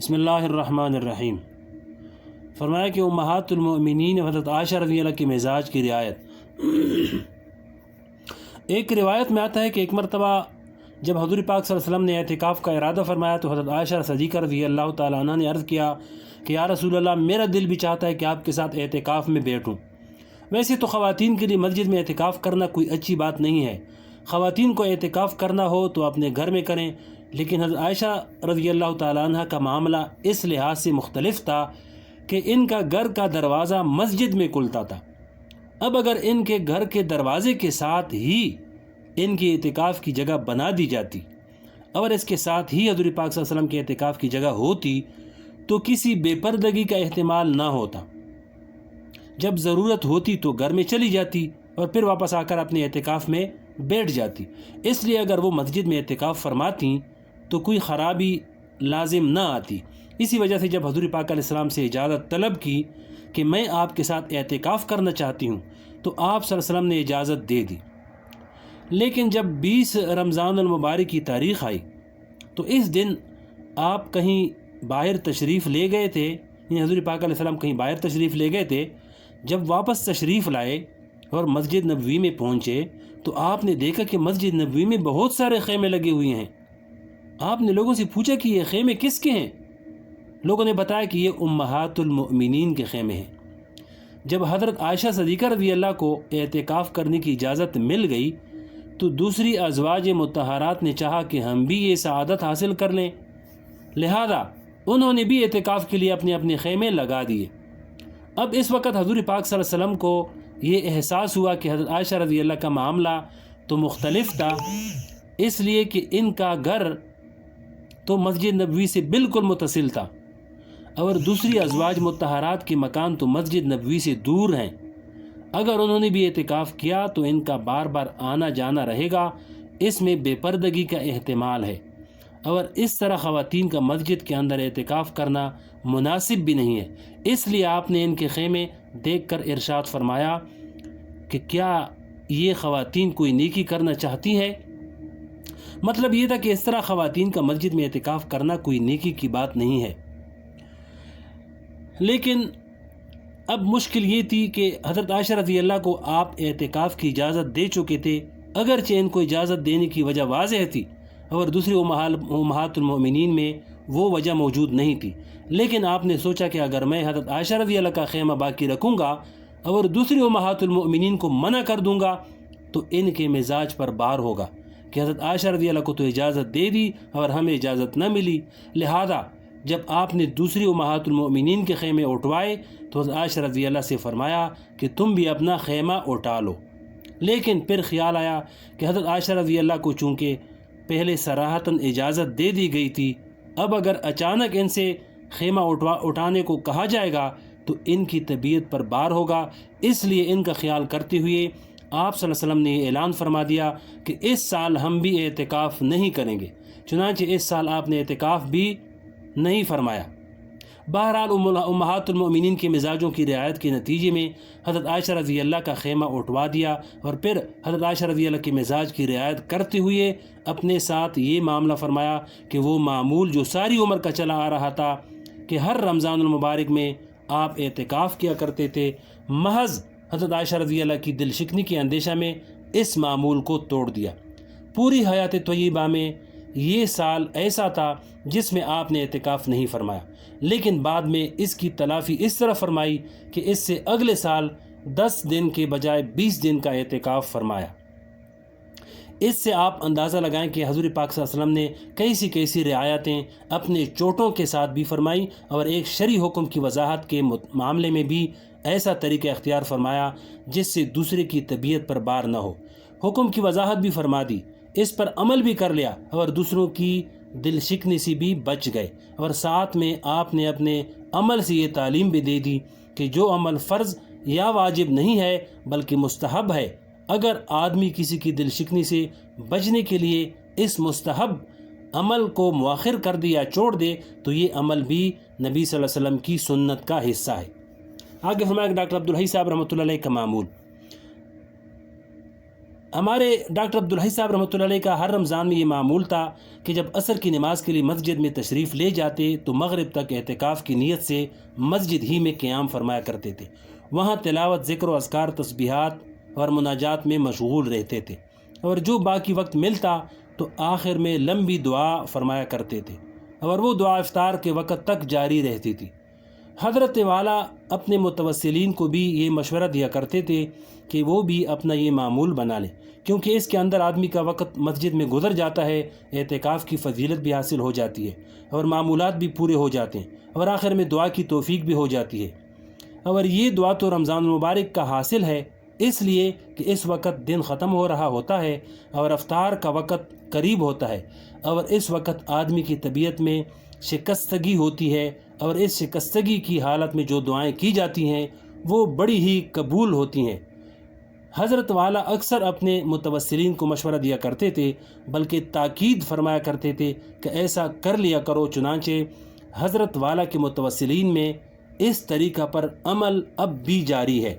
بسم اللہ الرحمن الرحیم۔ فرمایا کہ امہات المؤمنین حضرت عائشہ رضی اللہ کی مزاج کی رعایت۔ ایک روایت میں آتا ہے کہ ایک مرتبہ جب حضور پاک صلی اللہ علیہ وسلم نے اعتکاف کا ارادہ فرمایا تو حضرت عائشہ صدیقہ رضی اللہ تعالیٰ عنہ نے عرض کیا کہ یا رسول اللہ، میرا دل بھی چاہتا ہے کہ آپ کے ساتھ اعتکاف میں بیٹھوں۔ ویسے تو خواتین کے لیے مسجد میں اعتکاف کرنا کوئی اچھی بات نہیں ہے، خواتین کو اعتکاف کرنا ہو تو اپنے گھر میں کریں، لیکن حضرت عائشہ رضی اللہ تعالیٰ عنہ کا معاملہ اس لحاظ سے مختلف تھا کہ ان کا گھر کا دروازہ مسجد میں کھلتا تھا۔ اب اگر ان کے گھر کے دروازے کے ساتھ ہی ان کی اعتکاف کی جگہ بنا دی جاتی اور اس کے ساتھ ہی حضور پاک صلی اللہ علیہ وسلم کے اعتکاف کی جگہ ہوتی تو کسی بے پردگی کا احتمال نہ ہوتا۔ جب ضرورت ہوتی تو گھر میں چلی جاتی اور پھر واپس آ کر اپنے اعتکاف میں بیٹھ جاتی۔ اس لیے اگر وہ مسجد میں اعتکاف فرماتی تو کوئی خرابی لازم نہ آتی۔ اسی وجہ سے جب حضور پاک علیہ السلام سے اجازت طلب کی کہ میں آپ کے ساتھ اعتکاف کرنا چاہتی ہوں تو آپ صلی اللہ علیہ وسلم نے اجازت دے دی۔ لیکن جب 20 رمضان المبارک کی تاریخ آئی تو اس دن آپ کہیں باہر تشریف لے گئے تھے، یعنی حضور پاک علیہ السلام کہیں باہر تشریف لے گئے تھے۔ جب واپس تشریف لائے اور مسجد نبوی میں پہنچے تو آپ نے دیکھا کہ مسجد نبوی میں بہت سارے خیمے لگے ہوئے ہیں۔ آپ نے لوگوں سے پوچھا کہ یہ خیمے کس کے ہیں؟ لوگوں نے بتایا کہ یہ امہات المؤمنین کے خیمے ہیں۔ جب حضرت عائشہ صدیقہ رضی اللہ کو اعتکاف کرنے کی اجازت مل گئی تو دوسری ازواج مطہرات نے چاہا کہ ہم بھی یہ سعادت حاصل کر لیں، لہذا انہوں نے بھی اعتکاف کے لیے اپنے اپنے خیمے لگا دیے۔ اب اس وقت حضور پاک صلی اللہ علیہ وسلم کو یہ احساس ہوا کہ حضرت عائشہ رضی اللہ کا معاملہ تو مختلف تھا، اس لیے کہ ان کا گھر تو مسجد نبوی سے بالکل متصل تھا اور دوسری ازواج مطہرات کے مکان تو مسجد نبوی سے دور ہیں۔ اگر انہوں نے بھی اعتکاف کیا تو ان کا بار بار آنا جانا رہے گا، اس میں بے پردگی کا احتمال ہے، اور اس طرح خواتین کا مسجد کے اندر اعتکاف کرنا مناسب بھی نہیں ہے۔ اس لیے آپ نے ان کے خیمے دیکھ کر ارشاد فرمایا کہ کیا یہ خواتین کوئی نیکی کرنا چاہتی ہے؟ مطلب یہ تھا کہ اس طرح خواتین کا مسجد میں اعتکاف کرنا کوئی نیکی کی بات نہیں ہے۔ لیکن اب مشکل یہ تھی کہ حضرت عائشہ رضی اللہ کو آپ اعتکاف کی اجازت دے چکے تھے، اگرچہ ان کو اجازت دینے کی وجہ واضح تھی اور دوسری امہات المؤمنین میں وہ وجہ موجود نہیں تھی، لیکن آپ نے سوچا کہ اگر میں حضرت عائشہ رضی اللہ کا خیمہ باقی رکھوں گا اور دوسری امہات المؤمنین کو منع کر دوں گا تو ان کے مزاج پر بار ہوگا کہ حضرت عائشہ رضی اللہ کو تو اجازت دے دی اور ہمیں اجازت نہ ملی۔ لہذا جب آپ نے دوسری امہات المؤمنین کے خیمے اٹھوائے تو حضرت عائشہ رضی اللہ سے فرمایا کہ تم بھی اپنا خیمہ اٹھا لو۔ لیکن پھر خیال آیا کہ حضرت عائشہ رضی اللہ کو چونکہ پہلے صراحتاً اجازت دے دی گئی تھی، اب اگر اچانک ان سے خیمہ اٹھانے کو کہا جائے گا تو ان کی طبیعت پر بار ہوگا، اس لیے ان کا خیال کرتے ہوئے آپ صلی اللہ علیہ وسلم نے یہ اعلان فرما دیا کہ اس سال ہم بھی اعتکاف نہیں کریں گے۔ چنانچہ اس سال آپ نے اعتکاف بھی نہیں فرمایا۔ بہرحال امہات المؤمنین کے مزاجوں کی رعایت کے نتیجے میں حضرت عائشہ رضی اللہ کا خیمہ اٹھوا دیا اور پھر حضرت عائشہ رضی اللہ کے مزاج کی رعایت کرتے ہوئے اپنے ساتھ یہ معاملہ فرمایا کہ وہ معمول جو ساری عمر کا چلا آ رہا تھا کہ ہر رمضان المبارک میں آپ اعتکاف کیا کرتے تھے، محض حضرت عائشہ رضی اللہ کی دل شکنی کے اندیشہ میں اس معمول کو توڑ دیا۔ پوری حیات طیبہ میں یہ سال ایسا تھا جس میں آپ نے اعتکاف نہیں فرمایا، لیکن بعد میں اس کی تلافی اس طرح فرمائی کہ اس سے اگلے سال 10 دن کے بجائے 20 دن کا اعتکاف فرمایا۔ اس سے آپ اندازہ لگائیں کہ حضور پاک صلی اللہ علیہ وسلم نے کیسی رعایتیں اپنے چوٹوں کے ساتھ بھی فرمائی اور ایک شرعی حکم کی وضاحت کے معاملے میں بھی ایسا طریقہ اختیار فرمایا جس سے دوسرے کی طبیعت پر بار نہ ہو۔ حکم کی وضاحت بھی فرما دی، اس پر عمل بھی کر لیا اور دوسروں کی دل شکنی سے بھی بچ گئے، اور ساتھ میں آپ نے اپنے عمل سے یہ تعلیم بھی دے دی کہ جو عمل فرض یا واجب نہیں ہے بلکہ مستحب ہے، اگر آدمی کسی کی دل شکنی سے بچنے کے لیے اس مستحب عمل کو مؤخر کر دے یا چھوڑ دے تو یہ عمل بھی نبی صلی اللہ علیہ وسلم کی سنت کا حصہ ہے۔ آگے فرمایا کہ ڈاکٹر عبدالحی صاحب رحمۃ اللہ علیہ کا معمول ہمارے ڈاکٹر عبدالحی صاحب رحمۃ اللہ علیہ کا ہر رمضان میں یہ معمول تھا کہ جب عصر کی نماز کے لیے مسجد میں تشریف لے جاتے تو مغرب تک اعتکاف کی نیت سے مسجد ہی میں قیام فرمایا کرتے تھے، وہاں تلاوت، ذکر و اذکار، تسبیحات اور مناجات میں مشغول رہتے تھے، اور جو باقی وقت ملتا تو آخر میں لمبی دعا فرمایا کرتے تھے، اور وہ دعا افطار کے وقت تک جاری رہتی تھی۔ حضرت والا اپنے متوسلین کو بھی یہ مشورہ دیا کرتے تھے کہ وہ بھی اپنا یہ معمول بنا لیں، کیونکہ اس کے اندر آدمی کا وقت مسجد میں گزر جاتا ہے، اعتکاف کی فضیلت بھی حاصل ہو جاتی ہے، اور معمولات بھی پورے ہو جاتے ہیں، اور آخر میں دعا کی توفیق بھی ہو جاتی ہے۔ اور یہ دعا تو رمضان المبارک کا حاصل ہے، اس لیے کہ اس وقت دن ختم ہو رہا ہوتا ہے اور افطار کا وقت قریب ہوتا ہے، اور اس وقت آدمی کی طبیعت میں شکستگی ہوتی ہے، اور اس شکستگی کی حالت میں جو دعائیں کی جاتی ہیں وہ بڑی ہی قبول ہوتی ہیں۔ حضرت والا اکثر اپنے متوسلین کو مشورہ دیا کرتے تھے، بلکہ تاکید فرمایا کرتے تھے کہ ایسا کر لیا کرو۔ چنانچہ حضرت والا کے متوسلین میں اس طریقہ پر عمل اب بھی جاری ہے۔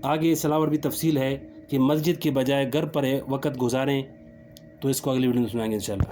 آگے اس علاوہ بھی تفصیل ہے کہ مسجد کے بجائے گھر پر وقت گزاریں، تو اس کو اگلی ویڈیو میں سنائیں گے انشاءاللہ۔